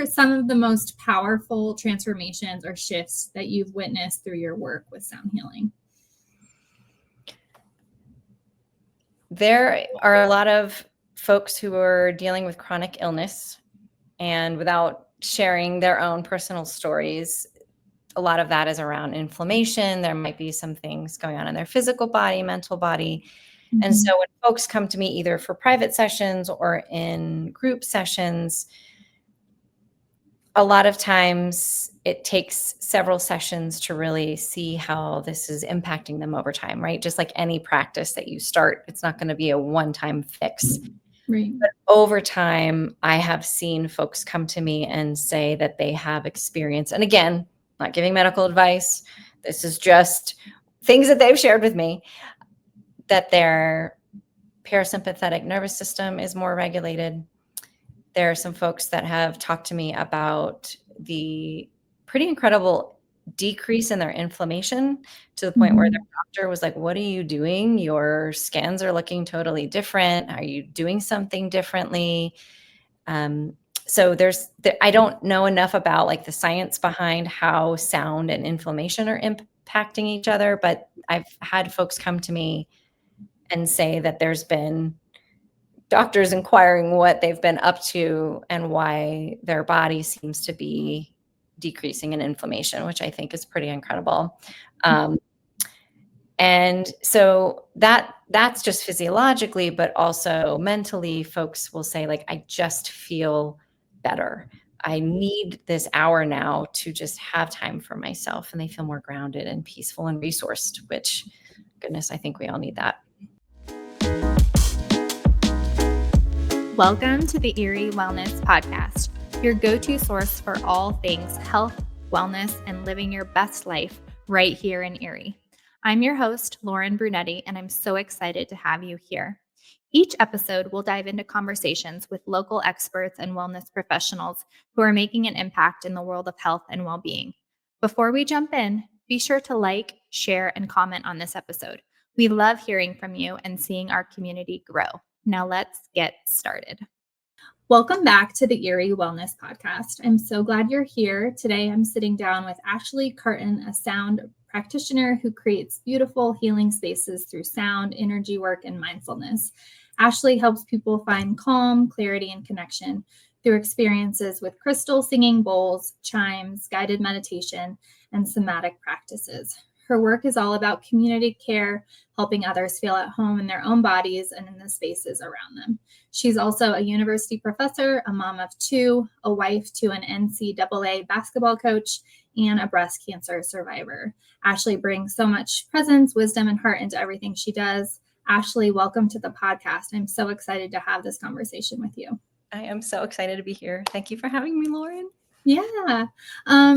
are some of the most powerful transformations or shifts that you've witnessed through your work with sound healing? There are a lot of folks who are dealing with chronic illness, and without sharing their own personal stories, a lot of that is around inflammation. There might be some things going on in their physical body, mental body. Mm-hmm. And so when folks come to me either for private sessions or in group sessions, a lot of times it takes several sessions to really see how this is impacting them over time, right? Just like any practice that you start, it's not going to be a one-time fix. Right. But over time, I have seen folks come to me and say that they have experienced, and again, not giving medical advice, this is just things that they've shared with me, that their parasympathetic nervous system is more regulated. There are some folks that have talked to me about the pretty incredible decrease in their inflammation to the point where their doctor was like, what are you doing? Your scans are looking totally different. Are you doing something differently? So I don't know enough about like the science behind how sound and inflammation are impacting each other, but I've had folks come to me and say that there's been doctors inquiring what they've been up to and why their body seems to be decreasing in inflammation, which I think is pretty incredible. And so that's just physiologically, but also mentally, folks will say like, I just feel better. I need this hour now to just have time for myself, and they feel more grounded and peaceful and resourced, which, goodness, I think we all need that. Welcome to the Erie Wellness Podcast, your go-to source for all things health, wellness, and living your best life right here in Erie. I'm your host, Lauren Brunetti, and I'm so excited to have you here. Each episode will dive into conversations with local experts and wellness professionals who are making an impact in the world of health and well-being. Before we jump in, be sure to like, share, and comment on this episode. We love hearing from you and seeing our community grow. Now let's get started. Welcome back to the Erie Wellness Podcast. I'm so glad you're here. Today I'm sitting down with Ashley Cartun, a sound practitioner who creates beautiful healing spaces through sound, energy work, and mindfulness. Ashley helps people find calm, clarity, and connection through experiences with crystal singing bowls, chimes, guided meditation, and somatic practices. Her work is all about community care, helping others feel at home in their own bodies and in the spaces around them. She's also a university professor, a mom of two, a wife to an NCAA basketball coach, and a breast cancer survivor. Ashley brings so much presence, wisdom, and heart into everything she does. Ashley, welcome to the podcast. I'm so excited to have this conversation with you. I am so excited to be here. Thank you for having me, Lauren. Yeah.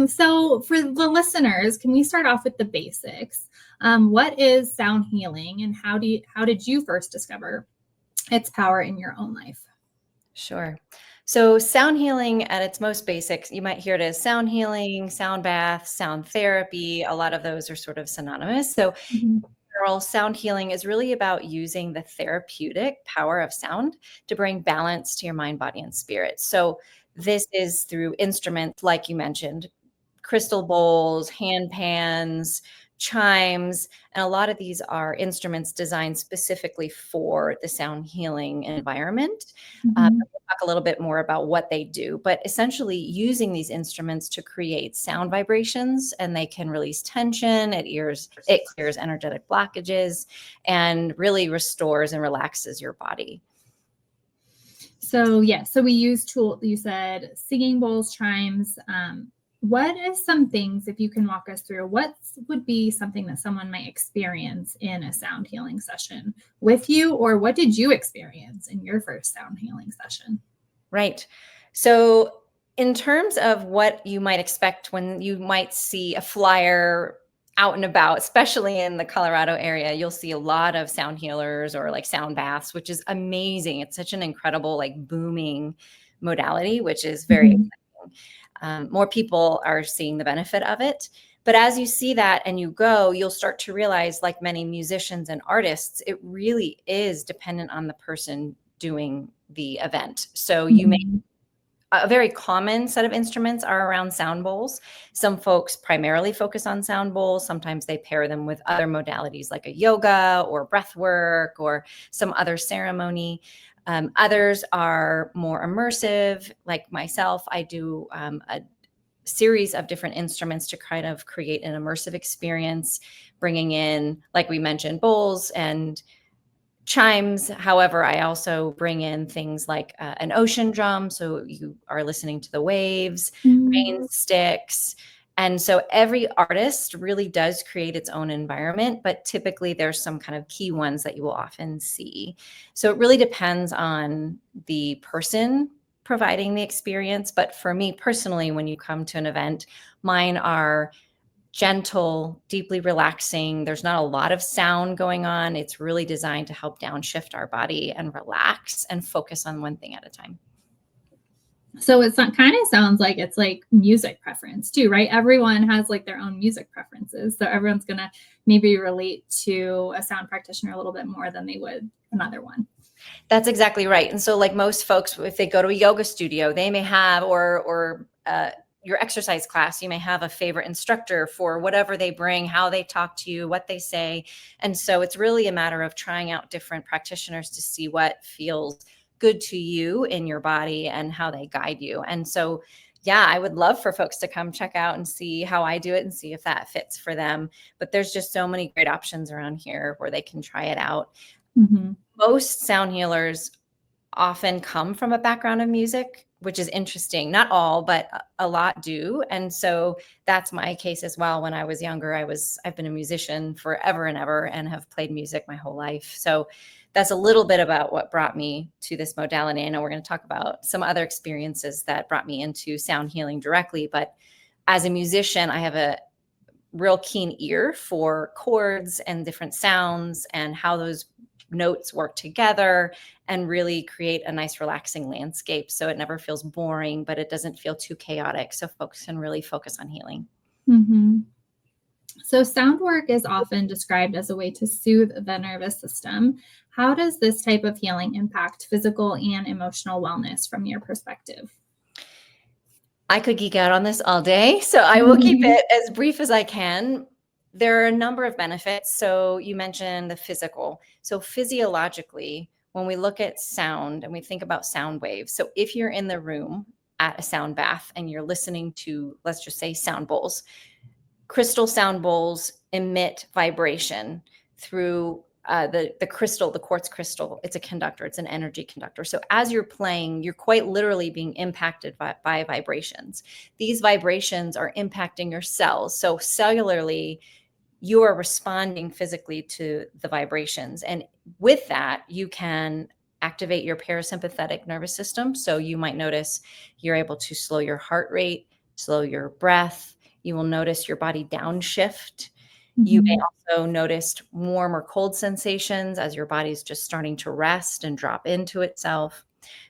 So for the listeners, can we start off with the basics? What is sound healing, and how did you first discover its power in your own life? Sure. So sound healing at its most basic, you might hear it as sound healing, sound bath, sound therapy. A lot of those are sort of synonymous. So general, sound healing is really about using the therapeutic power of sound to bring balance to your mind, body, and spirit. So this is through instruments, like you mentioned, crystal bowls, hand pans, chimes, and a lot of these are instruments designed specifically for the sound healing environment. We'll talk a little bit more about what they do, but essentially using these instruments to create sound vibrations, and they can release tension, it clears energetic blockages, and really restores and relaxes your body. So we use tools. You said singing bowls, chimes. What is some things, if you can walk us through, what would be something that someone might experience in a sound healing session with you, or what did you experience in your first sound healing session? Right. So in terms of what you might expect when you might see a flyer out and about, especially in the Colorado area, you'll see a lot of sound healers or like sound baths, which is amazing. It's such an incredible, like booming modality, which is very exciting. More people are seeing the benefit of it. But as you see that and you go, you'll start to realize, like many musicians and artists, it really is dependent on the person doing the event. So you may a very common set of instruments are around sound bowls. Some folks primarily focus on sound bowls. Sometimes they pair them with other modalities like a yoga or breath work or some other ceremony. Others are more immersive, like myself. I do a series of different instruments to kind of create an immersive experience, bringing in, like we mentioned, bowls and chimes. However, I also bring in things like an ocean drum. So you are listening to the waves, rain sticks. And so every artist really does create its own environment, but typically there's some kind of key ones that you will often see. So it really depends on the person providing the experience. But for me personally, when you come to an event, mine are gentle, deeply relaxing. There's not a lot of sound going on. It's really designed to help downshift our body and relax and focus on one thing at a time. So it kind of sounds like it's like music preference too, right? Everyone has like their own music preferences. So everyone's going to maybe relate to a sound practitioner a little bit more than they would another one. That's exactly right. And so like most folks, if they go to a yoga studio, they may have, or your exercise class, you may have a favorite instructor for whatever they bring, how they talk to you, what they say. And so it's really a matter of trying out different practitioners to see what feels good to you in your body and how they guide you. And so, yeah, I would love for folks to come check out and see how I do it and see if that fits for them. But there's just so many great options around here where they can try it out. Mm-hmm. Most sound healers often come from a background of music, which is interesting. Not all, but a lot do. And so that's my case as well. When I was younger, I've been a musician forever and ever and have played music my whole life. So that's a little bit about what brought me to this modality. I know we're going to talk about some other experiences that brought me into sound healing directly, but as a musician, I have a real keen ear for chords and different sounds and how those notes work together and really create a nice relaxing landscape. So it never feels boring, but it doesn't feel too chaotic. So folks can really focus on healing. Mm-hmm. So sound work is often described as a way to soothe the nervous system. How does this type of healing impact physical and emotional wellness from your perspective? I could geek out on this all day, so I will keep it as brief as I can. There are a number of benefits. So you mentioned the physical. So physiologically, when we look at sound and we think about sound waves, so if you're in the room at a sound bath and you're listening to, let's just say, sound bowls, crystal sound bowls emit vibration through the crystal, the quartz crystal. It's a conductor. It's an energy conductor. So as you're playing, you're quite literally being impacted by vibrations. These vibrations are impacting your cells. So cellularly, you are responding physically to the vibrations. And with that, you can activate your parasympathetic nervous system. So you might notice you're able to slow your heart rate, slow your breath. You will notice your body downshift. You may also notice warm or cold sensations as your body's just starting to rest and drop into itself.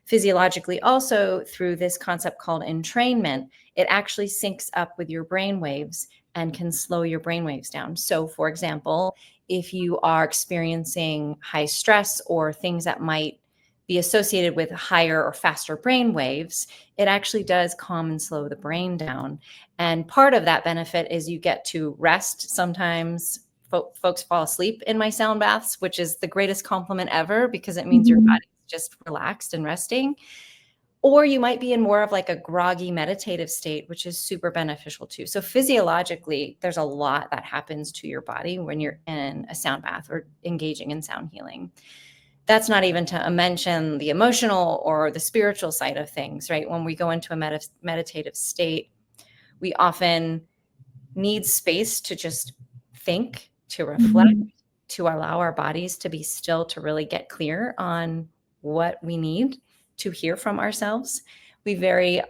Physiologically, also through this concept called entrainment, it actually syncs up with your brain waves and can slow your brain waves down. So, for example, if you are experiencing high stress or things that might be associated with higher or faster brain waves, it actually does calm and slow the brain down. And part of that benefit is you get to rest. Sometimes folks fall asleep in my sound baths, which is the greatest compliment ever because it means your body's just relaxed and resting. Or you might be in more of like a groggy meditative state, which is super beneficial too. So physiologically, there's a lot that happens to your body when you're in a sound bath or engaging in sound healing. That's not even to mention the emotional or the spiritual side of things, right? When we go into a meditative state, we often need space to just think, to reflect, to allow our bodies to be still, to really get clear on what we need to hear from ourselves. We very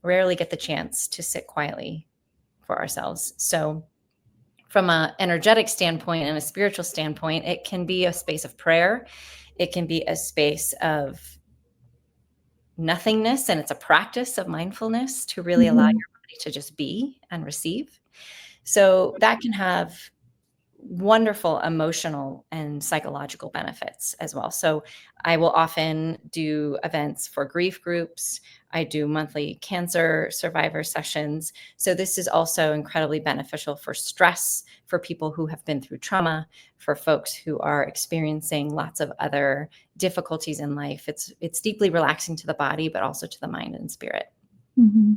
rarely get the chance to sit quietly for ourselves. So from an energetic standpoint and a spiritual standpoint, it can be a space of prayer. It can be a space of nothingness, and it's a practice of mindfulness to really allow your body to just be and receive. So that can have wonderful emotional and psychological benefits as well. So I will often do events for grief groups. I do monthly cancer survivor sessions. So this is also incredibly beneficial for stress, for people who have been through trauma, for folks who are experiencing lots of other difficulties in life. It's deeply relaxing to the body, but also to the mind and spirit. Mm-hmm.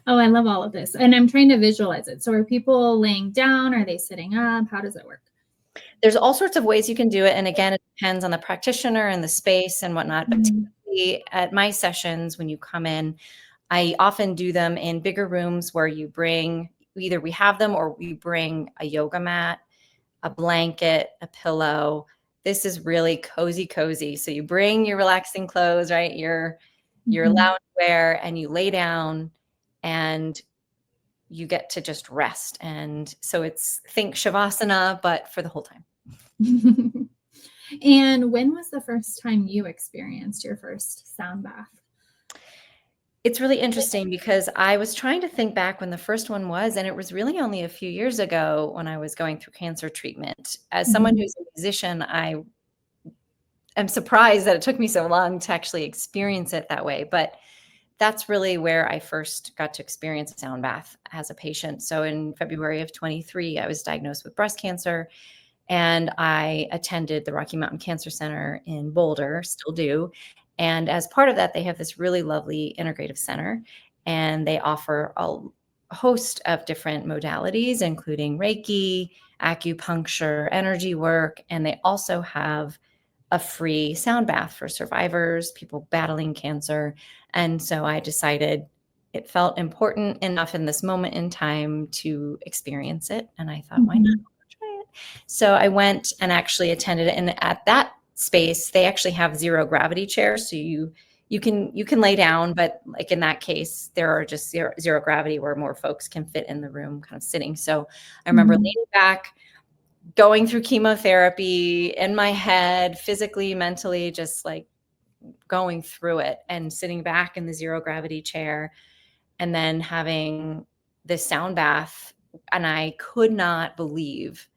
Oh, I love all of this. And I'm trying to visualize it. So are people laying down? Are they sitting up? How does it work? There's all sorts of ways you can do it. And again, it depends on the practitioner and the space and whatnot. But typically at my sessions, when you come in, I often do them in bigger rooms where you bring, either we have them or we bring a yoga mat, a blanket, a pillow. This is really cozy. So you bring your relaxing clothes, right? Your loungewear, and you lay down and you get to just rest. And so think Shavasana, but for the whole time. And when was the first time you experienced your first sound bath? It's really interesting because I was trying to think back when the first one was, and it was really only a few years ago when I was going through cancer treatment. As someone who's a musician, I am surprised that it took me so long to actually experience it that way. But that's really where I first got to experience a sound bath as a patient. So in February of 23, I was diagnosed with breast cancer, and I attended the Rocky Mountain Cancer Center in Boulder, still do. And as part of that, they have this really lovely integrative center, and they offer a host of different modalities, including Reiki, acupuncture, energy work, and they also have a free sound bath for survivors, people battling cancer. And so I decided it felt important enough in this moment in time to experience it. And I thought, why not try it? So I went and actually attended it. And at that space, they actually have zero gravity chairs. So you can lay down, but like in that case, there are just zero gravity where more folks can fit in the room kind of sitting. So I remember leaning back, going through chemotherapy in my head, physically, mentally, just like going through it and sitting back in the zero gravity chair and then having this sound bath. And I could not believe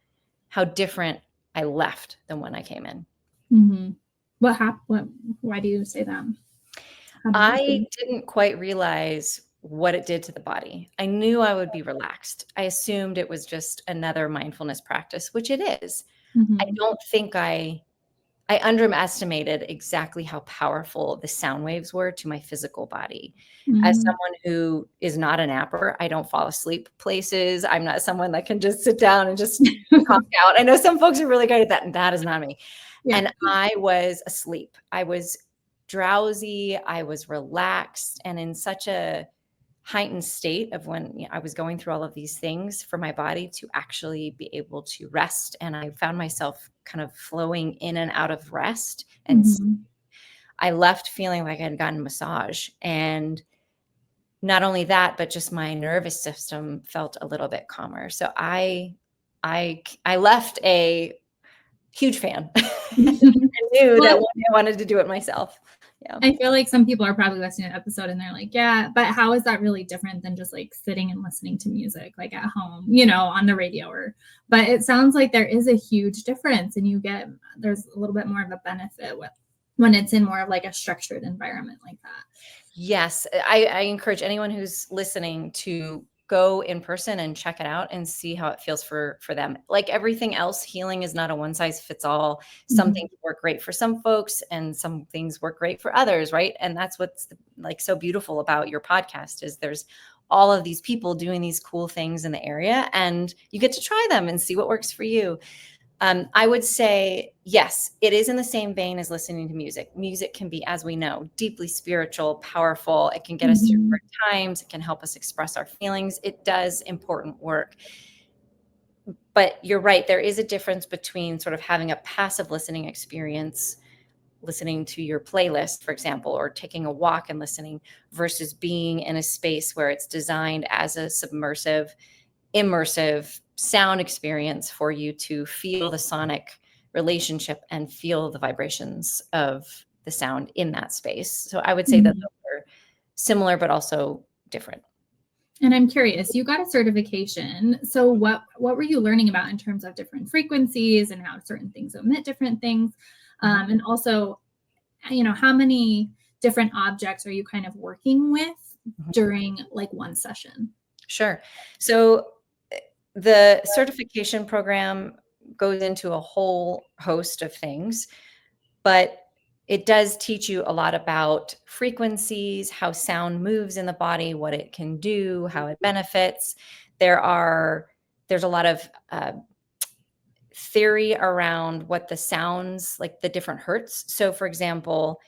how different I left than when I came in. Mm-hmm. What happened? Why do you say that? I didn't quite realize what it did to the body. I knew I would be relaxed. I assumed it was just another mindfulness practice, which it is. I don't think I underestimated exactly how powerful the sound waves were to my physical body. As someone who is not a napper, I don't fall asleep places. I'm not someone that can just sit down and just conk out. I know some folks are really good at that, and that is not me. Yeah. And I was asleep. I was drowsy. I was relaxed and in such a heightened state of when I was going through all of these things for my body to actually be able to rest. And I found myself kind of flowing in and out of rest. And I left feeling like I had gotten a massage. And not only that, but just my nervous system felt a little bit calmer. So I left a huge fan. I knew that one day I wanted to do it myself. Yeah. I feel like some people are probably listening to an episode and they're like, yeah, but how is that really different than just like sitting and listening to music, like at home, on the radio but it sounds like there is a huge difference and there's a little bit more of a benefit when it's in more of like a structured environment like that. Yes. I encourage anyone who's listening to go in person and check it out and see how it feels for them. Like everything else, healing is not a one size fits all. Some things work great for some folks and some things work great for others, right? And that's what's like so beautiful about your podcast is there's all of these people doing these cool things in the area and you get to try them and see what works for you. I would say, yes, it is in the same vein as listening to music. Music can be, as we know, deeply spiritual, powerful. It can get us through hard times. It can help us express our feelings. It does important work. But you're right. There is a difference between sort of having a passive listening experience, listening to your playlist, for example, or taking a walk and listening versus being in a space where it's designed as a submersive, immersive sound experience for you to feel the sonic relationship and feel the vibrations of the sound in that space. So I would say that those are similar, but also different. And I'm curious, you got a certification. So what were you learning about in terms of different frequencies and how certain things emit different things? And also, how many different objects are you kind of working with during like one session? Sure. So the certification program goes into a whole host of things, but it does teach you a lot about frequencies, how sound moves in the body, what it can do, how it benefits. There's a lot of theory around what the sounds, like the different hertz. So for example,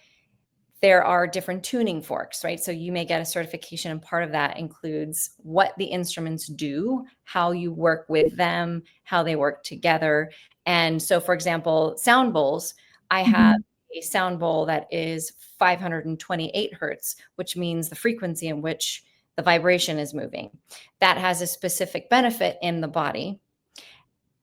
there are different tuning forks, right? So you may get a certification, and part of that includes what the instruments do, how you work with them, how they work together. And so, for example, sound bowls, I have a sound bowl that is 528 hertz, which means the frequency in which the vibration is moving. That has a specific benefit in the body.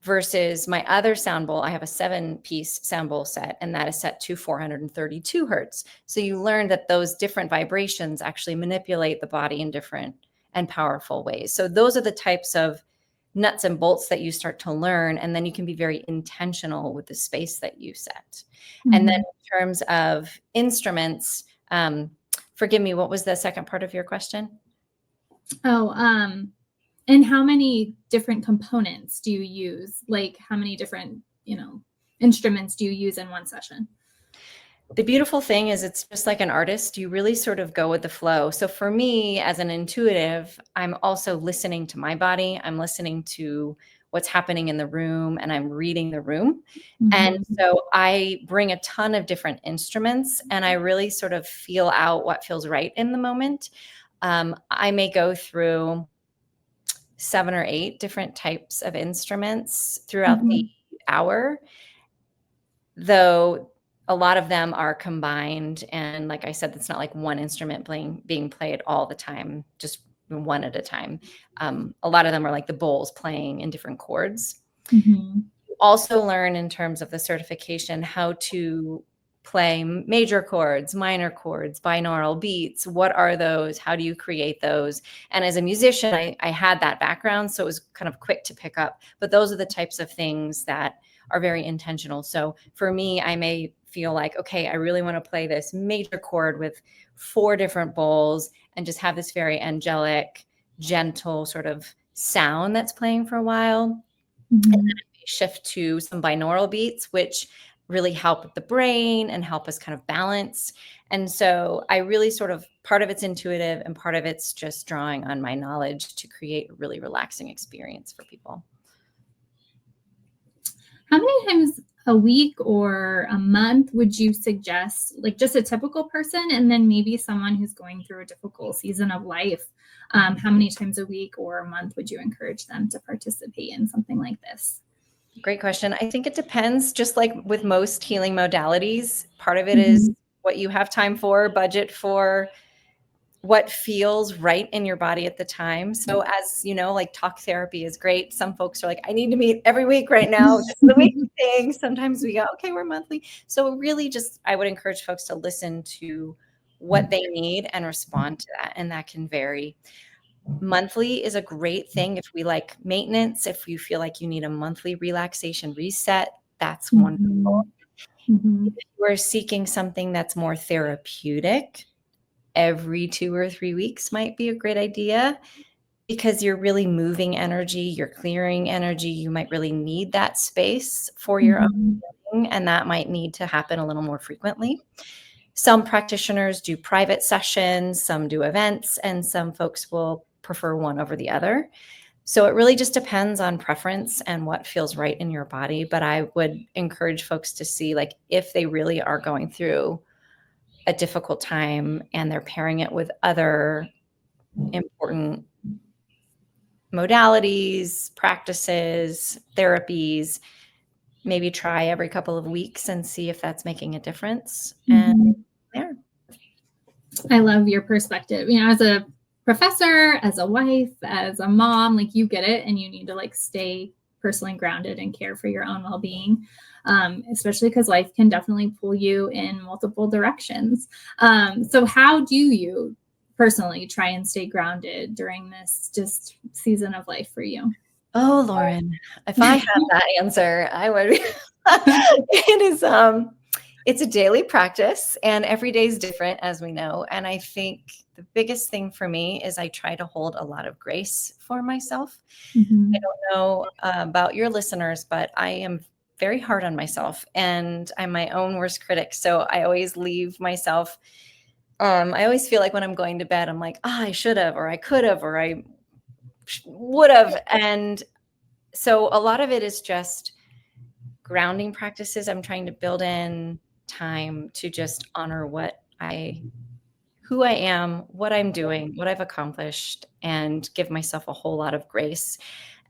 Versus my other sound bowl, I have a 7-piece sound bowl set, and that is set to 432 hertz. So you learn that those different vibrations actually manipulate the body in different and powerful ways. So those are the types of nuts and bolts that you start to learn, and then you can be very intentional with the space that you set. And then in terms of instruments, forgive me, what was the second part of your question? And how many different components do you use? Like how many different, instruments do you use in one session? The beautiful thing is it's just like an artist. You really sort of go with the flow. So for me as an intuitive, I'm also listening to my body. I'm listening to what's happening in the room, and I'm reading the room. And so I bring a ton of different instruments, and I really sort of feel out what feels right in the moment. I may go through 7 or 8 different types of instruments throughout the hour, though a lot of them are combined. And like I said, it's not like one instrument being played all the time, just one at a time. A lot of them are like the bowls playing in different chords. You also learn in terms of the certification how to play major chords, minor chords, binaural beats. What are those? How do you create those? And as a musician, I had that background, so it was kind of quick to pick up. But those are the types of things that are very intentional. So for me, I may feel like, okay, I really want to play this major chord with 4 different bowls and just have this very angelic, gentle sort of sound that's playing for a while. And then I may shift to some binaural beats, which really help with the brain and help us kind of balance. And so I really sort of, part of it's intuitive and part of it's just drawing on my knowledge to create a really relaxing experience for people. How many times a week or a month would you suggest, like just a typical person, and then maybe someone who's going through a difficult season of life? How many times a week or a month would you encourage them to participate in something like this? Great question. I think it depends, just like with most healing modalities. Part of it is what you have time for, budget for, what feels right in your body at the time. So as you know, like talk therapy is great. Some folks are like, I need to meet every week right now. This is the weekly thing. Sometimes we go, okay, we're monthly. So really just, I would encourage folks to listen to what they need and respond to that. And that can vary. Monthly is a great thing if we like maintenance. If you feel like you need a monthly relaxation reset, that's wonderful. If we're seeking something that's more therapeutic, every 2 or 3 weeks might be a great idea, because you're really moving energy, you're clearing energy. You might really need that space for your own healing, and that might need to happen a little more frequently. Some practitioners do private sessions, some do events, and some folks will prefer one over the other. So it really just depends on preference and what feels right in your body. But I would encourage folks to see, like, if they really are going through a difficult time and they're pairing it with other important modalities, practices, therapies, maybe try every couple of weeks and see if that's making a difference. And there. I love your perspective. As a professor, as a wife, as a mom, like you get it, and you need to like stay personally grounded and care for your own well-being, especially because life can definitely pull you in multiple directions. So how do you personally try and stay grounded during this just season of life for you? Oh, Lauren, if I had that answer, I would. It is, it's a daily practice, and every day is different, as we know. And I think the biggest thing for me is I try to hold a lot of grace for myself. Mm-hmm. I don't know about your listeners, but I am very hard on myself, and I'm my own worst critic. So I always leave myself. I always feel like when I'm going to bed, I'm like, I should have, or I could have, or I would have. And so a lot of it is just grounding practices. I'm trying to build in time to just honor who I am, what I'm doing, what I've accomplished, and give myself a whole lot of grace.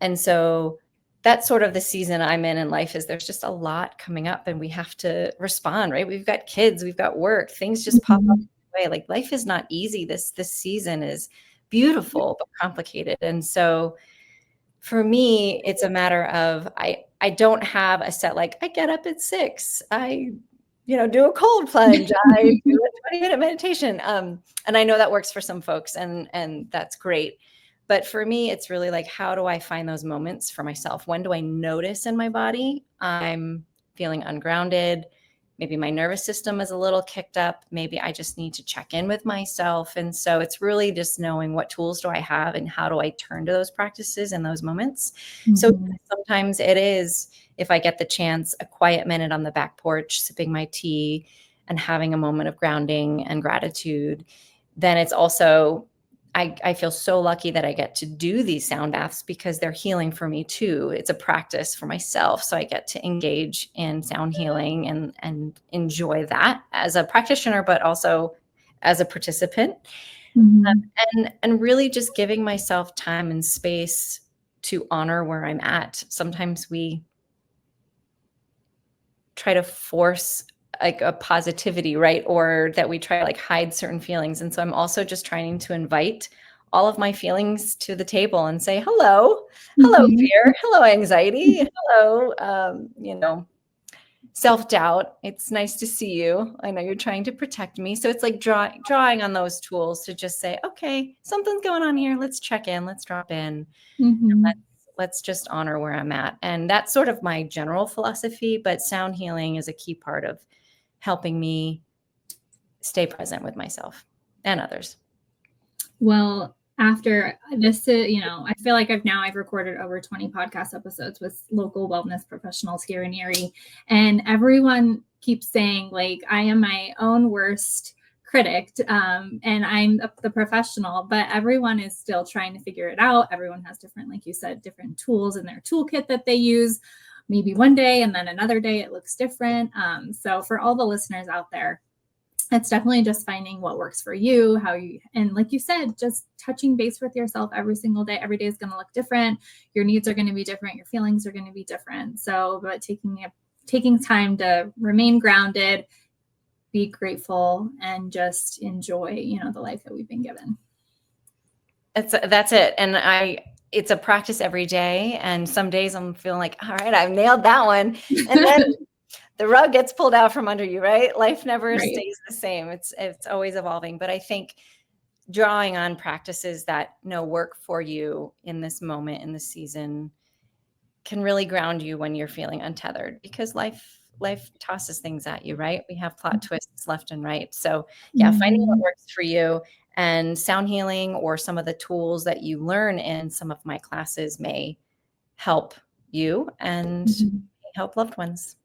And so that's sort of the season I'm in life. Is there's just a lot coming up and we have to respond, right? We've got kids, we've got work, things just pop up way. Like life is not easy. This season is beautiful but complicated. And so for me, it's a matter of I don't have a set, like I get up at 6, I do a cold plunge, I do a 20-minute meditation. And I know that works for some folks, and that's great. But for me, it's really like, how do I find those moments for myself? When do I notice in my body I'm feeling ungrounded? Maybe my nervous system is a little kicked up. Maybe I just need to check in with myself. And so it's really just knowing what tools do I have and how do I turn to those practices in those moments. Mm-hmm. So sometimes it is, if I get the chance, a quiet minute on the back porch, sipping my tea and having a moment of grounding and gratitude. Then it's also, I feel so lucky that I get to do these sound baths because they're healing for me too. It's a practice for myself. So I get to engage in sound healing and enjoy that as a practitioner, but also as a participant. Mm-hmm. And really just giving myself time and space to honor where I'm at. Sometimes we try to force like a positivity, right? Or that we try to like hide certain feelings. And so I'm also just trying to invite all of my feelings to the table and say, hello, fear, hello, anxiety, hello, self-doubt. It's nice to see you. I know you're trying to protect me. So it's like drawing on those tools to just say, okay, something's going on here. Let's check in, let's drop in. Mm-hmm. Let's just honor where I'm at. And that's sort of my general philosophy, but sound healing is a key part of helping me stay present with myself and others. Well, after this, I feel like I've recorded over 20 podcast episodes with local wellness professionals here in Erie, and everyone keeps saying, like, I am my own worst critic, and I'm the professional, but everyone is still trying to figure it out. Everyone has different, like you said, different tools in their toolkit that they use. Maybe one day and then another day it looks different. So for all the listeners out there, it's definitely just finding what works for you, and like you said, just touching base with yourself every single day. Every day is going to look different. Your needs are going to be different. Your feelings are going to be different. So, but taking time to remain grounded, be grateful, and just enjoy, the life that we've been given. That's it. And it's a practice every day. And some days I'm feeling like, all right, I've nailed that one. And then the rug gets pulled out from under you, right? Life never stays the same. It's always evolving. But I think drawing on practices that work for you in this moment, in this season, can really ground you when you're feeling untethered, because life tosses things at you, right? We have plot twists left and right. So finding what works for you, and sound healing or some of the tools that you learn in some of my classes may help you and help loved ones.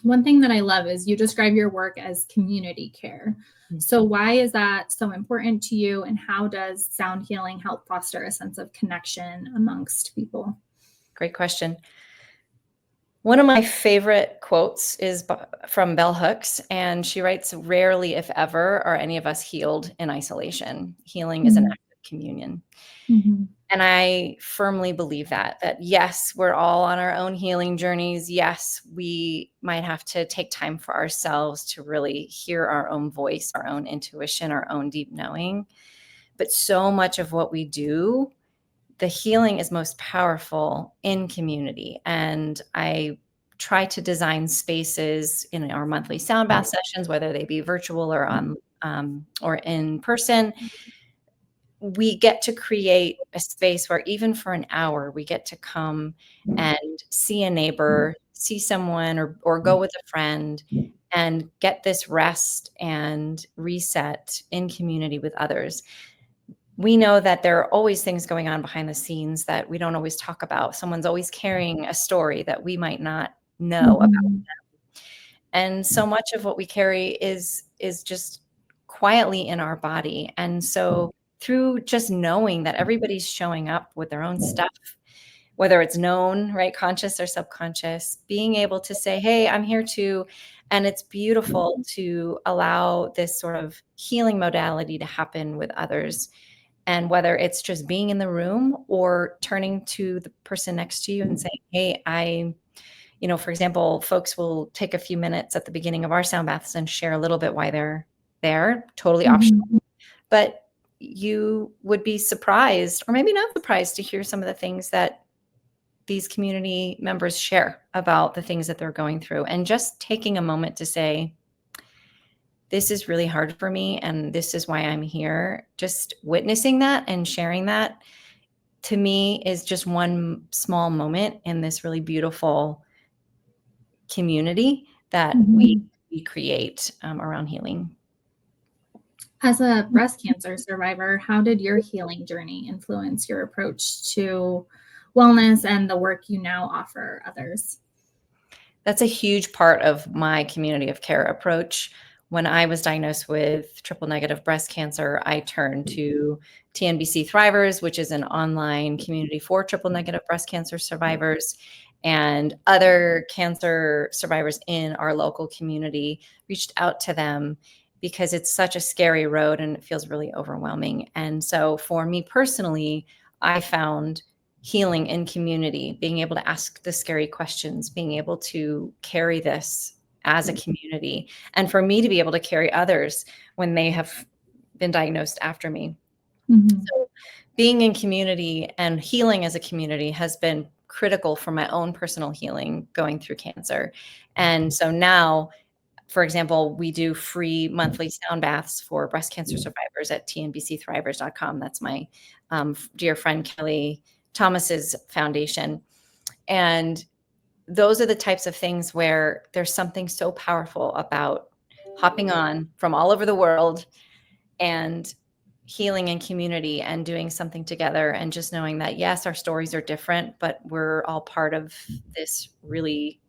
One thing that I love is you describe your work as community care. Mm-hmm. So why is that so important to you, and how does sound healing help foster a sense of connection amongst people? Great question. One of my favorite quotes is from Bell Hooks, and she writes, "Rarely, if ever, are any of us healed in isolation. Healing is an act of communion." Mm-hmm. And I firmly believe that yes, we're all on our own healing journeys. Yes, we might have to take time for ourselves to really hear our own voice, our own intuition, our own deep knowing. But so much of what we do, the healing is most powerful in community. And I try to design spaces in our monthly sound bath sessions, whether they be virtual or or in person, we get to create a space where even for an hour, we get to come and see a neighbor, see someone, or go with a friend and get this rest and reset in community with others. We know that there are always things going on behind the scenes that we don't always talk about. Someone's always carrying a story that we might not know about. And so much of what we carry is just quietly in our body. And so through just knowing that everybody's showing up with their own stuff, whether it's known, right, conscious or subconscious, being able to say, hey, I'm here too. And it's beautiful to allow this sort of healing modality to happen with others. And whether it's just being in the room or turning to the person next to you and saying, hey, for example, folks will take a few minutes at the beginning of our sound baths and share a little bit why they're there, totally optional. But you would be surprised, or maybe not surprised, to hear some of the things that these community members share about the things that they're going through. And just taking a moment to say, this is really hard for me, and this is why I'm here. Just witnessing that and sharing that, to me, is just one small moment in this really beautiful community that we create around healing. As a breast cancer survivor, how did your healing journey influence your approach to wellness and the work you now offer others? That's a huge part of my community of care approach. When I was diagnosed with triple negative breast cancer, I turned to TNBC Thrivers, which is an online community for triple negative breast cancer survivors, and other cancer survivors in our local community reached out to them because it's such a scary road and it feels really overwhelming. And so for me personally, I found healing in community, being able to ask the scary questions, being able to carry this as a community, and for me to be able to carry others when they have been diagnosed after me. So being in community and healing as a community has been critical for my own personal healing going through cancer. And so now, for example, we do free monthly sound baths for breast cancer survivors at tnbcthrivers.com. That's my dear friend Kelly Thomas's foundation. And those are the types of things where there's something so powerful about hopping on from all over the world and healing in community and doing something together, and just knowing that, yes, our stories are different, but we're all part of this really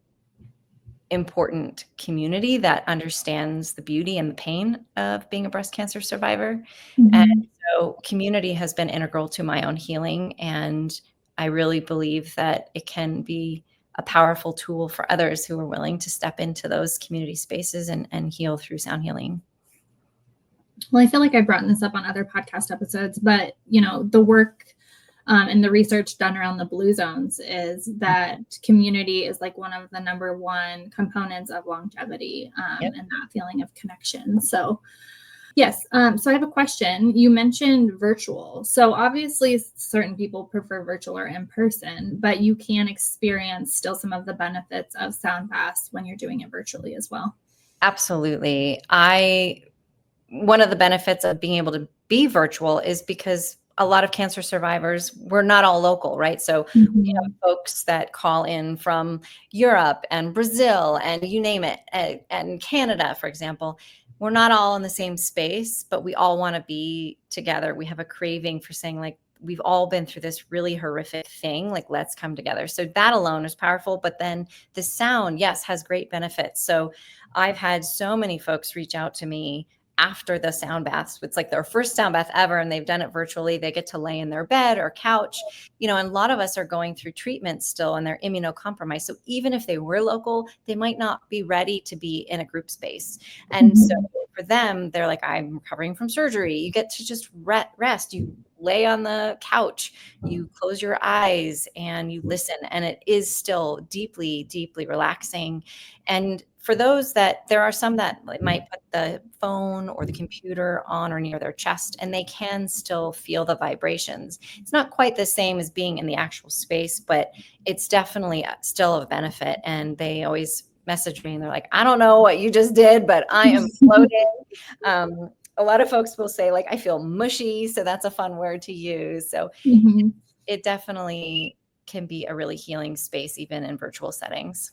important community that understands the beauty and the pain of being a breast cancer survivor. And so community has been integral to my own healing. And I really believe that it can be a powerful tool for others who are willing to step into those community spaces and heal through sound healing. Well, I feel like I've brought this up on other podcast episodes, but the work and the research done around the blue zones is that community is like one of the number one components of longevity and that feeling of connection. So yes. So I have a question. You mentioned virtual. So obviously certain people prefer virtual or in person, but you can experience still some of the benefits of sound baths when you're doing it virtually as well. Absolutely. One of the benefits of being able to be virtual is because a lot of cancer survivors, we're not all local, right? So we have folks that call in from Europe and Brazil and you name it, and Canada, for example. We're not all in the same space, but we all want to be together. We have a craving for saying, like, we've all been through this really horrific thing, like, let's come together. So that alone is powerful. But then the sound, yes, has great benefits. So I've had so many folks reach out to me after the sound baths. It's like their first sound bath ever, and they've done it virtually. They get to lay in their bed or couch, and a lot of us are going through treatment still, and they're immunocompromised. So even if they were local, they might not be ready to be in a group space. And so for them, they're like, I'm recovering from surgery. You get to just rest. You lay on the couch, you close your eyes and you listen. And it is still deeply, deeply relaxing. And for those there are some that might put the phone or the computer on or near their chest, and they can still feel the vibrations. It's not quite the same as being in the actual space, but it's definitely still of benefit. And they always message me and they're like, I don't know what you just did, but I am floating. A lot of folks will say like, I feel mushy. So that's a fun word to use. So Mhm. it definitely can be a really healing space, even in virtual settings.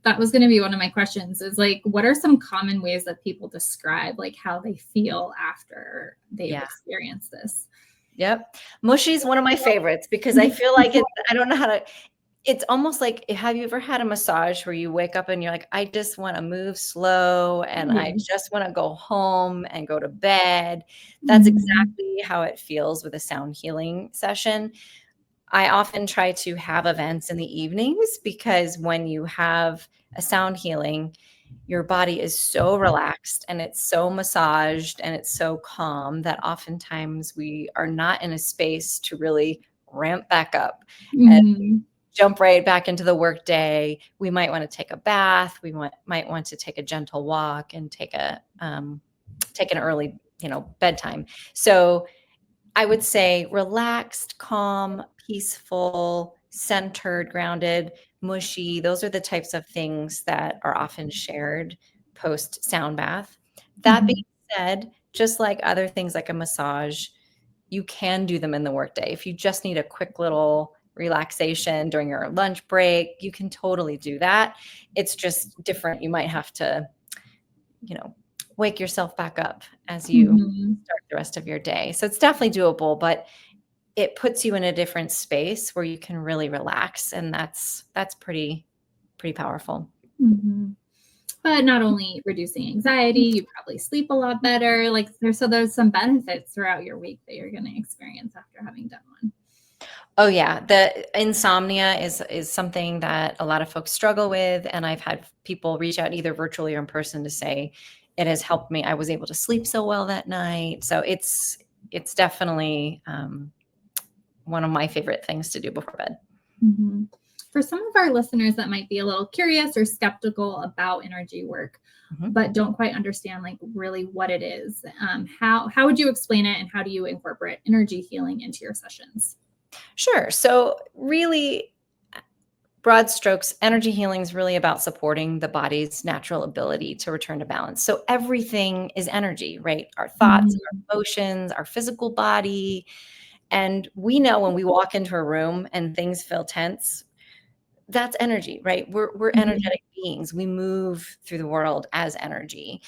That was going to be one of my questions is like, what are some common ways that people describe like how they feel after they've experienced this? Yep. Mushy is one of my favorites because I feel like I don't know how to, it's almost like, have you ever had a massage where you wake up and you're like, I just want to move slow and I just want to go home and go to bed. That's exactly how it feels with a sound healing session. I often try to have events in the evenings because when you have a sound healing, your body is so relaxed and it's so massaged and it's so calm that oftentimes we are not in a space to really ramp back up and jump right back into the workday. We might want to take a bath. We might want to take a gentle walk and take an early, bedtime. So I would say relaxed, calm, peaceful, centered, grounded, mushy. Those are the types of things that are often shared post sound bath. That being said, just like other things like a massage, you can do them in the workday. If you just need a quick little relaxation during your lunch break, you can totally do that. It's just different. You might have to, wake yourself back up as you start the rest of your day. So it's definitely doable, but it puts you in a different space where you can really relax. And that's pretty powerful. But not only reducing anxiety, you probably sleep a lot better. Like there's some benefits throughout your week that you're going to experience after having done one. Oh yeah. The insomnia is something that a lot of folks struggle with. And I've had people reach out either virtually or in person to say, it has helped me. I was able to sleep so well that night. So it's definitely one of my favorite things to do before bed. For some of our listeners that might be a little curious or skeptical about energy work, but don't quite understand like really what it is, how would you explain it and how do you incorporate energy healing into your sessions? Sure. So really, broad strokes, energy healing is really about supporting the body's natural ability to return to balance. So everything is energy, right? Our thoughts, our emotions, our physical body. And we know when we walk into a room and things feel tense, that's energy, right? We're energetic beings. We move through the world as energy.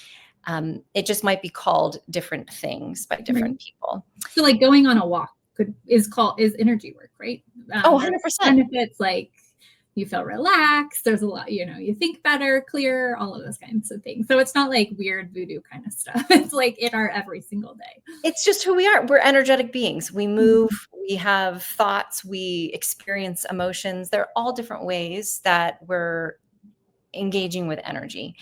It just might be called different things by different people. So like going on a walk is energy work, right? 100%. Benefits like you feel relaxed. There's a lot, you think better, clearer, all of those kinds of things. So it's not like weird voodoo kind of stuff. It's like in our every single day. It's just who we are. We're energetic beings. We move, we have thoughts, we experience emotions. They're all different ways that we're engaging with energy.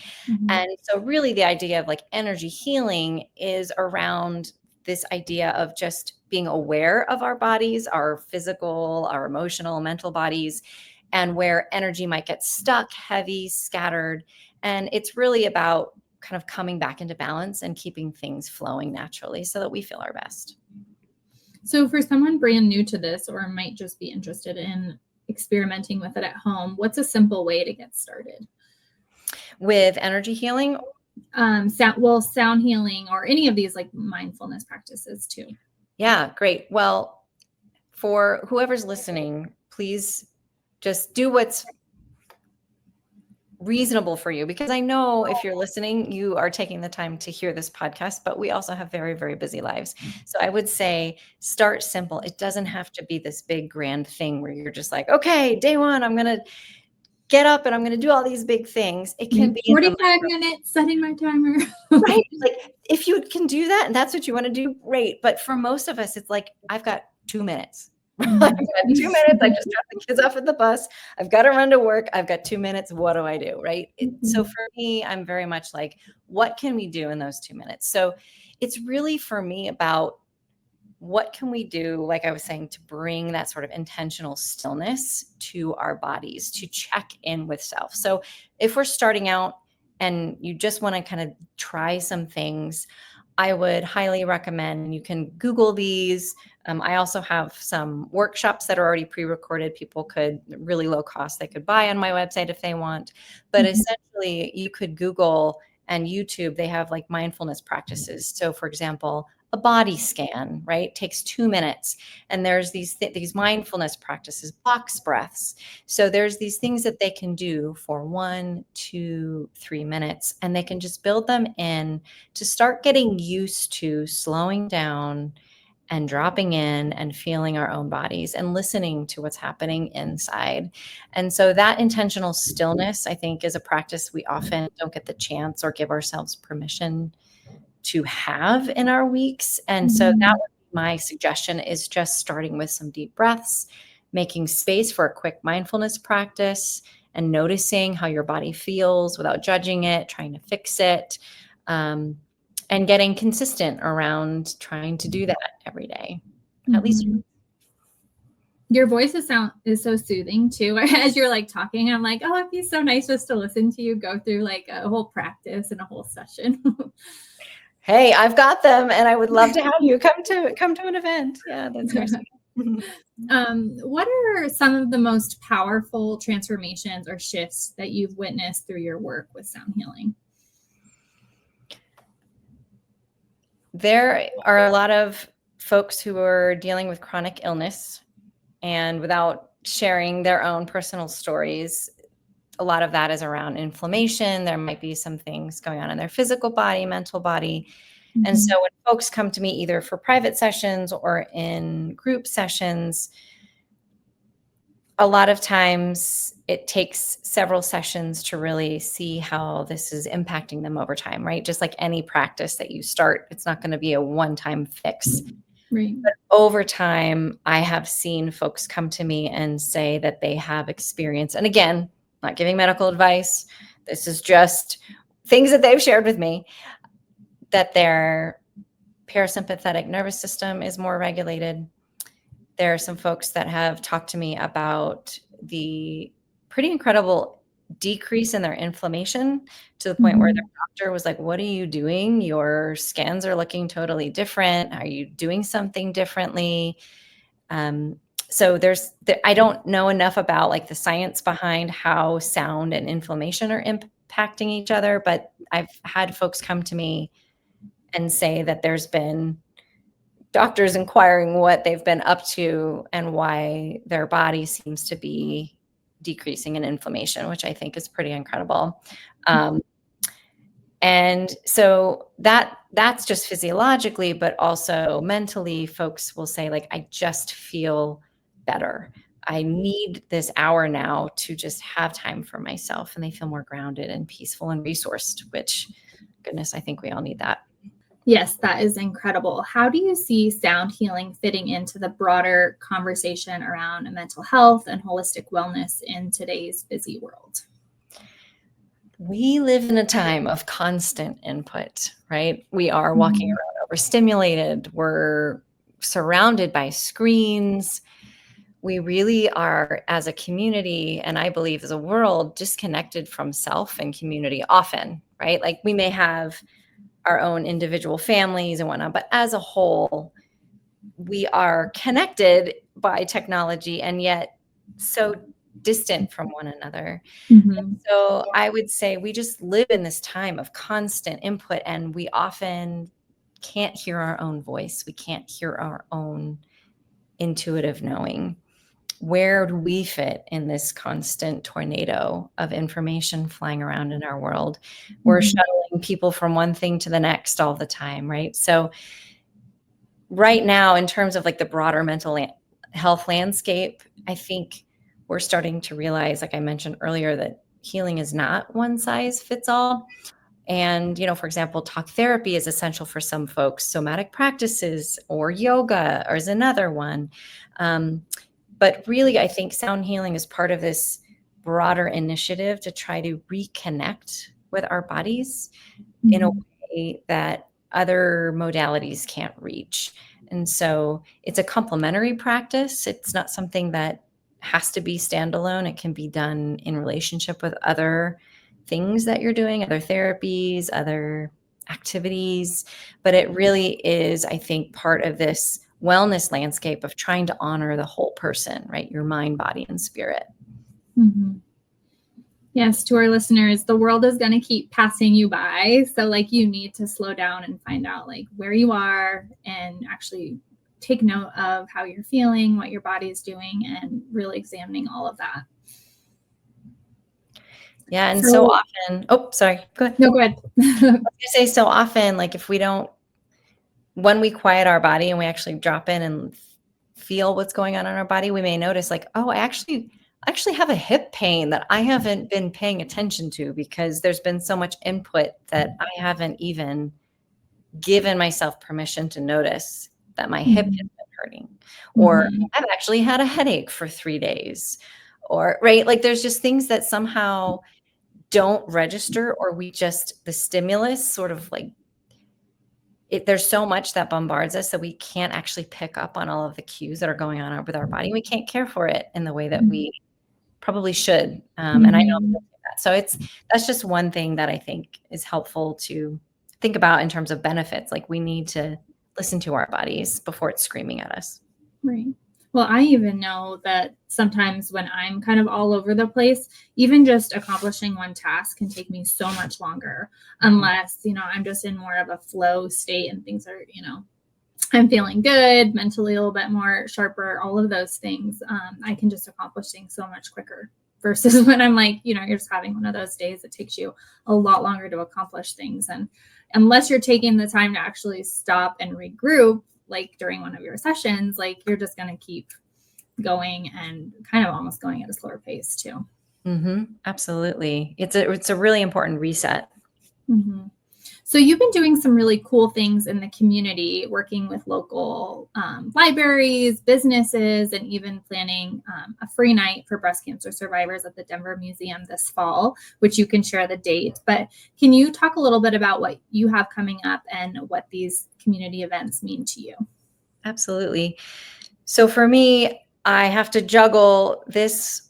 And so really the idea of like energy healing is around this idea of just being aware of our bodies, our physical, our emotional, mental bodies, and where energy might get stuck, heavy, scattered. And it's really about kind of coming back into balance and keeping things flowing naturally so that we feel our best. So for someone brand new to this or might just be interested in experimenting with it at home, what's a simple way to get started? With energy healing? Sound healing or any of these like mindfulness practices too. Yeah, great. Well, for whoever's listening, please just do what's reasonable for you, because I know if you're listening, you are taking the time to hear this podcast, but we also have very, very busy lives. So I would say start simple. It doesn't have to be this big grand thing where you're just like, okay, day one, I'm going to get up and I'm going to do all these big things. It can be 45 minutes setting my timer. Right. Like if you can do that and that's what you want to do, great. But for most of us, it's like, I've got 2 minutes. I've got 2 minutes. I just dropped the kids off at the bus. I've got to run to work. I've got 2 minutes. What do I do? Right. So for me, I'm very much like, what can we do in those 2 minutes? So it's really for me about what can we do, like I was saying, to bring that sort of intentional stillness to our bodies, to check in with self. So if we're starting out and you just want to kind of try some things, I would highly recommend, you can Google these. I also have some workshops that are already pre-recorded. People could, really low cost, they could buy on my website if they want. But essentially, you could Google and YouTube, they have like mindfulness practices. So for example, a body scan, right, takes 2 minutes. And there's these mindfulness practices, box breaths. So there's these things that they can do for 1, 2, 3 minutes, and they can just build them in to start getting used to slowing down and dropping in and feeling our own bodies and listening to what's happening inside. And so that intentional stillness, I think, is a practice we often don't get the chance or give ourselves permission to have in our weeks. And so that would be my suggestion, is just starting with some deep breaths, making space for a quick mindfulness practice, and noticing how your body feels without judging it, trying to fix it. And getting consistent around trying to do that every day, at least. Your voice is so soothing too. As you're like talking, I'm like, oh, it'd be so nice just to listen to you go through like a whole practice and a whole session. Hey, I've got them, and I would love to have you come to an event. Yeah, that's great. What are some of the most powerful transformations or shifts that you've witnessed through your work with sound healing? There are a lot of folks who are dealing with chronic illness, and without sharing their own personal stories, a lot of that is around inflammation. There might be some things going on in their physical body, mental body. And so when folks come to me either for private sessions or in group sessions, a lot of times it takes several sessions to really see how this is impacting them over time, right? Just like any practice that you start, it's not going to be a one-time fix. Right. But over time, I have seen folks come to me and say that they have experienced, and again, not giving medical advice, this is just things that they've shared with me, that their parasympathetic nervous system is more regulated. There are some folks that have talked to me about the pretty incredible decrease in their inflammation, to the point where their doctor was like, what are you doing? Your scans are looking totally different. Are you doing something differently? So I don't know enough about like the science behind how sound and inflammation are impacting each other, but I've had folks come to me and say that there's been doctors inquiring what they've been up to and why their body seems to be decreasing in inflammation, which I think is pretty incredible. And so that's just physiologically, but also mentally, folks will say like, I just feel better. I need this hour now to just have time for myself, and they feel more grounded and peaceful and resourced, which, goodness, I think we all need that. Yes, that is incredible. How do you see sound healing fitting into the broader conversation around mental health and holistic wellness in today's busy world? We live in a time of constant input, right? We are walking around overstimulated. We're surrounded by screens. We really are, as a community, and I believe as a world, disconnected from self and community often, right? Like we may have our own individual families and whatnot, but as a whole, we are connected by technology and yet so distant from one another. So I would say we just live in this time of constant input, and we often can't hear our own voice. We can't hear our own intuitive knowing. Where do we fit in this constant tornado of information flying around in our world? We're shuttling people from one thing to the next all the time, right? So right now, in terms of like the broader mental health landscape, I think we're starting to realize, like I mentioned earlier, that healing is not one size fits all. And, for example, talk therapy is essential for some folks. Somatic practices or yoga is another one. But really, I think sound healing is part of this broader initiative to try to reconnect with our bodies in a way that other modalities can't reach. And so it's a complementary practice. It's not something that has to be standalone. It can be done in relationship with other things that you're doing, other therapies, other activities, but it really is, I think, part of this wellness landscape of trying to honor the whole person, right? Your mind, body, and spirit. Mm-hmm. Yes, to our listeners, the world is going to keep passing you by. So like you need to slow down and find out like where you are and actually take note of how you're feeling, what your body is doing, and really examining all of that. Yeah. And so often, oh, sorry, go ahead. No, go ahead. I was going to say, so often, like if we don't, when we quiet our body and we actually drop in and feel what's going on in our body, we may notice like, oh, I actually have a hip pain that I haven't been paying attention to because there's been so much input that I haven't even given myself permission to notice that my hip has been hurting, or I've actually had a headache for 3 days, or right. Like there's just things that somehow don't register, or we just, the stimulus sort of like, there's so much that bombards us that we can't actually pick up on all of the cues that are going on with our body. We can't care for it in the way that we probably should. And I know that. So that's just one thing that I think is helpful to think about in terms of benefits. Like we need to listen to our bodies before it's screaming at us. Right. Well, I even know that sometimes when I'm kind of all over the place, even just accomplishing one task can take me so much longer unless, I'm just in more of a flow state and things are, I'm feeling good, mentally a little bit more sharper, all of those things. I can just accomplish things so much quicker versus when I'm like, you're just having one of those days that takes you a lot longer to accomplish things. And unless you're taking the time to actually stop and regroup, like during one of your sessions, like you're just going to keep going and kind of almost going at a slower pace too. Absolutely. It's a really important reset. So you've been doing some really cool things in the community, working with local libraries, businesses, and even planning a free night for breast cancer survivors at the Denver Museum this fall, which you can share the date. But can you talk a little bit about what you have coming up and what these community events mean to you? Absolutely. So for me, I have to juggle this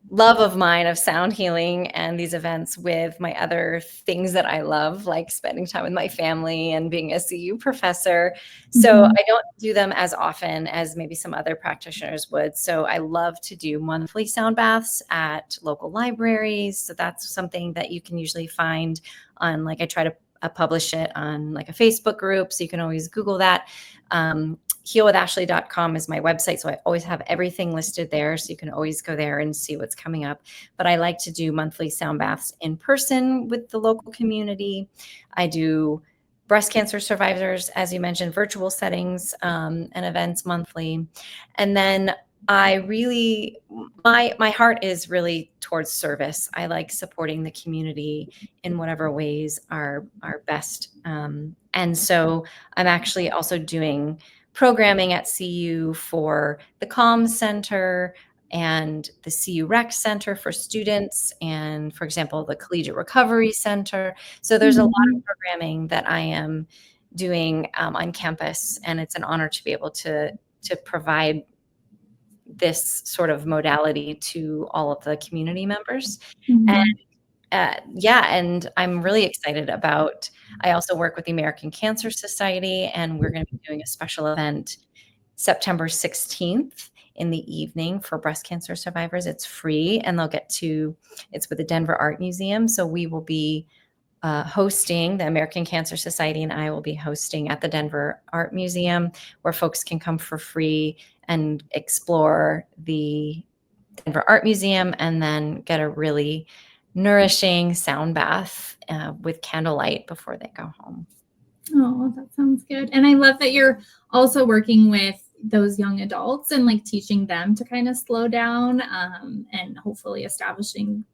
love of mine of sound healing and these events with my other things that I love, like spending time with my family and being a CU professor. So I don't do them as often as maybe some other practitioners would. So I love to do monthly sound baths at local libraries. So that's something that you can usually find on, like I try to publish it on like a Facebook group. So you can always Google that. healwithashley.com is my website. So I always have everything listed there. So you can always go there and see what's coming up. But I like to do monthly sound baths in person with the local community. I do breast cancer survivors, as you mentioned, virtual settings and events monthly. And then I really, my heart is really towards service. I like supporting the community in whatever ways are best. And so I'm actually also doing programming at CU for the Calm Center and the CU Rec Center for students, and for example, the Collegiate Recovery Center. So there's a lot of programming that I am doing on campus, and it's an honor to be able to provide this sort of modality to all of the community members. And I'm really excited about, I also work with the American Cancer Society, and we're going to be doing a special event September 16th in the evening for breast cancer survivors. It's free, and it's with the Denver Art Museum. So we will be hosting, the American Cancer Society and I will be hosting at the Denver Art Museum, where folks can come for free and explore the Denver Art Museum and then get a really nourishing sound bath with candlelight before they go home. Oh, that sounds good. And I love that you're also working with those young adults and like teaching them to kind of slow down and hopefully establishing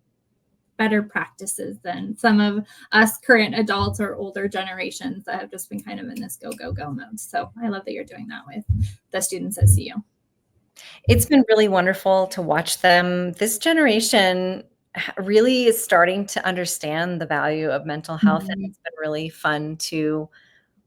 better practices than some of us current adults or older generations that have just been kind of in this go, go, go mode. So I love that you're doing that with the students at CU. It's been really wonderful to watch them. This generation really is starting to understand the value of mental health, and it's been really fun to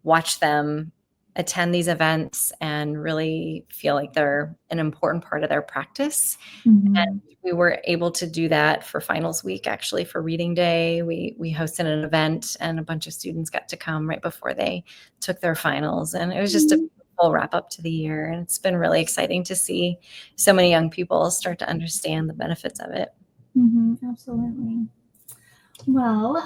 watch them attend these events and really feel like they're an important part of their practice. And we were able to do that for finals week, actually, for reading day. We hosted an event and a bunch of students got to come right before they took their finals. And it was just a full wrap up to the year. And it's been really exciting to see so many young people start to understand the benefits of it. Absolutely. Well,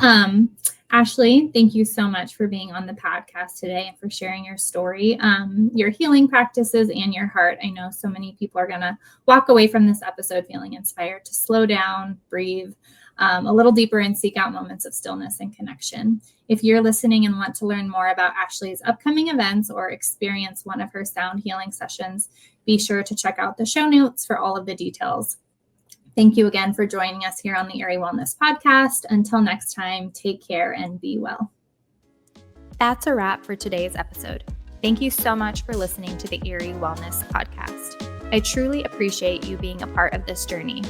Ashley, thank you so much for being on the podcast today and for sharing your story, your healing practices, and your heart. I know so many people are going to walk away from this episode feeling inspired to slow down, breathe a little deeper, and seek out moments of stillness and connection. If you're listening and want to learn more about Ashley's upcoming events or experience one of her sound healing sessions, be sure to check out the show notes for all of the details. Thank you again for joining us here on the Erie Wellness Podcast. Until next time, take care and be well. That's a wrap for today's episode. Thank you so much for listening to the Erie Wellness Podcast. I truly appreciate you being a part of this journey.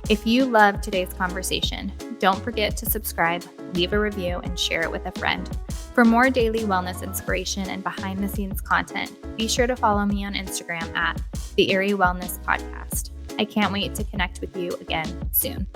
If you loved today's conversation, don't forget to subscribe, leave a review, and share it with a friend. For more daily wellness inspiration and behind-the-scenes content, be sure to follow me on Instagram at the Erie Wellness Podcast. I can't wait to connect with you again soon.